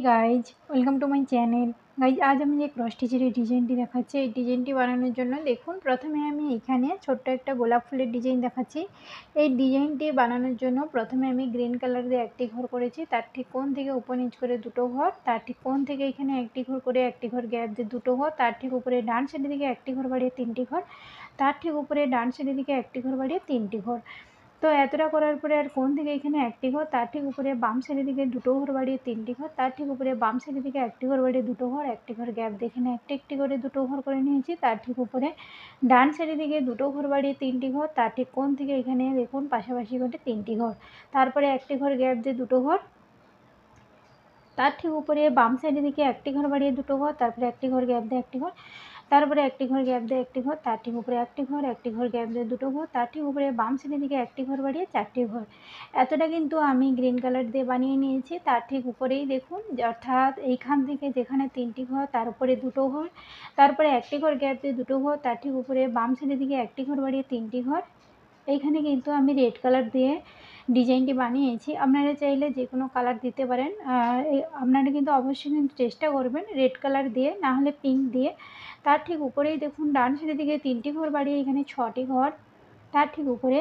Guys, welcome to my channel. Guys, আজ আমি যে ক্রস স্টিচের এই ডিজাইনটি দেখাচ্ছি, এই ডিজাইনটি বানানোর জন্য দেখুন, প্রথমে আমি এখানে ছোট্ট একটা গোলাপ ফুলের ডিজাইন দেখাচ্ছি। এই ডিজাইনটি বানানোর জন্য প্রথমে আমি গ্রিন কালার দিয়ে একটি ঘর করেছি, তার ঠিক কোণ থেকে উপর নিচ করে দুটো ঘর, তার ঠিক কোণ থেকে এখানে একটি ঘর করে একটি ঘর গ্যাপ দিয়ে দুটো ঘর, তার ঠিক উপরে ডান সাইডের দিকে একটি ঘর বাড়িয়ে তিনটি ঘর, তার ঠিক উপরে ডান সাইডের দিকে একটি ঘর বাড়িয়ে তিনটি ঘর। তো এতটা করার পরে আর কোণ থেকে এখানে একটি ঘর, তার ঠিক উপরে বাম সাইডের দিকে দুটো ঘর বাড়িয়ে তিনটি ঘর, তার ঠিক উপরে বাম সাইডের দিকে একটি ঘর বাড়িয়ে দুটো ঘর, একটি ঘর গ্যাপ দিয়ে এখানে একটি একটি করে দুটো ঘর করে নিয়েছি। তার ঠিক উপরে ডান সাইডের দিকে দুটো ঘর বাড়িয়ে তিনটি ঘর, তার ঠিক কোণ থেকে এখানে দেখুন পাশাপাশি ঘরে তিনটি ঘর, তারপরে একটি ঘর গ্যাপ দিয়ে দুটো ঘর, তার ঠিক উপরে বাম সাইডের দিকে একটি ঘর বাড়িয়ে দুটো ঘর, তারপরে একটি ঘর গ্যাপ দিয়ে একটি ঘর, তারপরে একটি ঘর গ্যাপ দিয়ে একটি ঘর, তার ঠিক উপরে একটি ঘর, একটি ঘর গ্যাপ দিয়ে দুটো ঘর, তার ঠিক উপরে বাম সাইডের দিকে একটি ঘর বাড়িয়ে চারটি ঘর। এতটা কিন্তু আমি গ্রিন কালার দিয়ে বানিয়ে নিয়েছি। তার ঠিক উপরেই দেখুন, অর্থাৎ এইখান থেকে যেখানে তিনটি ঘর তার উপরে দুটো ঘর, তারপরে একটি ঘর গ্যাপ দিয়ে দুটো ঘর, তার ঠিক উপরে বাম সাইডের দিকে একটি ঘর বাড়িয়ে তিনটি ঘর। এইখানে কিন্তু আমি রেড কালার দিয়ে ডিজাইনটি বানিয়েছি। আপনারা চাইলে যে কোনো কালার দিতে পারেন। আপনারা কিন্তু অবশ্যই কিন্তু চেষ্টা করবেন রেড কালার দিয়ে, না হলে পিঙ্ক দিয়ে। তার ঠিক উপরেই দেখুন ডান সাইডের দিকে তিনটি ঘর বাড়িয়ে এখানে ছটি ঘর, তার ঠিক উপরে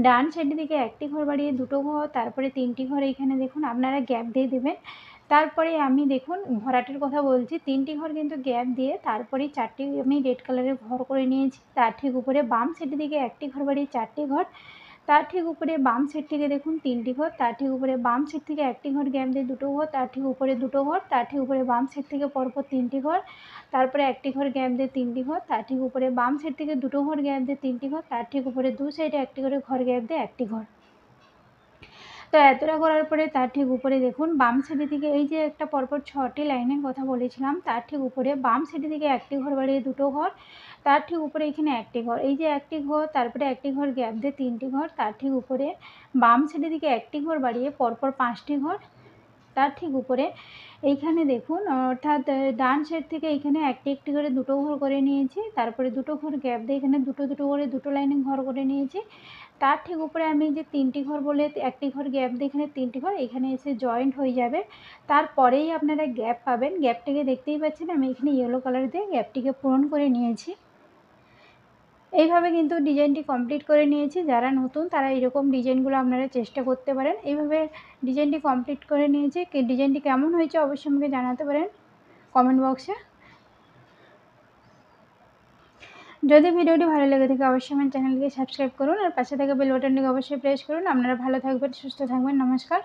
ডান সাইডের দিকে একটি ঘর বাড়িয়ে দুটো ঘর, তারপরে তিনটি ঘর এইখানে দেখুন আপনারা গ্যাপ দিয়ে দেবেন। তারপরে আমি দেখুন ভরাটের কথা বলছি, তিনটি ঘর কিন্তু গ্যাপ দিয়ে তারপরে চারটি আমি রেড কালারের ঘর করে নিয়েছি। তার ঠিক উপরে বাম সাইডের দিকে একটি ঘর বাড়িয়ে চারটি ঘর, তার ঠিক উপরে বাম সাইড থেকে দেখুন তিনটি ঘর, তার ঠিক উপরে বাম সাইড থেকে একটি ঘর গ্যাপ দিয়ে দুটো ঘর, তার ঠিক উপরে দুটো ঘর, তার ঠিক উপরে বাম সাইড থেকে পরপর তিনটি ঘর, তারপরে একটি ঘর গ্যাপ দিয়ে তিনটি ঘর, তার ঠিক উপরে বাম সাইড থেকে দুটো ঘর গ্যাপ দিয়ে তিনটি ঘর, তার ঠিক উপরে দু সাইডে একটি করে ঘর গ্যাপ দিয়ে একটি ঘর। তো এতটা করার পরে তার ঠিক উপরে দেখুন বাম সাইডের দিকে এই যে একটা পরপর 6টি লাইনের কথা বলেছিলাম, তার ঠিক উপরে বাম সাইডের দিকে একটি ঘর বাড়িয়ে দুটো ঘর, তার ঠিক উপরে এখানে একটি ঘর, এই যে একটি ঘর, তারপরে একটি ঘর গ্যাপ দিয়ে তিনটি ঘর, তার ঠিক উপরে বাম সাইডের দিকে একটি ঘর বাড়িয়ে পরপর 5টি ঘর। তার ঠিক উপরে এইখানে দেখুন, অর্থাৎ ডান সাইড থেকে এইখানে একটি একটি করে দুটো ঘর করে নিয়েছি, তারপরে দুটো ঘর গ্যাপ দিয়ে এখানে দুটো দুটো করে দুটো লাইনে ঘর করে নিয়েছি। তার ঠিক উপরে আমি যে তিনটি ঘর বলে একটি ঘর গ্যাপ দিয়ে এখানে তিনটি ঘর এখানে এসে জয়েন্ট হয়ে যাবে। তারপরেই আপনারা গ্যাপ পাবেন। গ্যাপটিকে দেখতেই পাচ্ছেন, আমি এখানে ইয়েলো কালার দিয়ে গ্যাপটিকে পূরণ করে নিয়েছি। এইভাবে কিন্তু ডিজাইনটি কমপ্লিট করে নিয়েছি। যারা নতুন তারা এরকম ডিজাইনগুলো আপনারা চেষ্টা করতে পারেন। এইভাবে ডিজাইনটি কমপ্লিট করে নিয়েছি। ডিজাইনটি কেমন হয়েছে অবশ্যই আমাকে জানাতে পারেন কমেন্ট বক্সে। যদি ভিডিওটি ভালো লেগে থাকে অবশ্যই আমার চ্যানেলকে সাবস্ক্রাইব করুন, আর পাশে থাকা বেল বাটনটিকে অবশ্যই প্রেস করুন। আপনারা ভালো থাকবেন, সুস্থ থাকবেন। নমস্কার।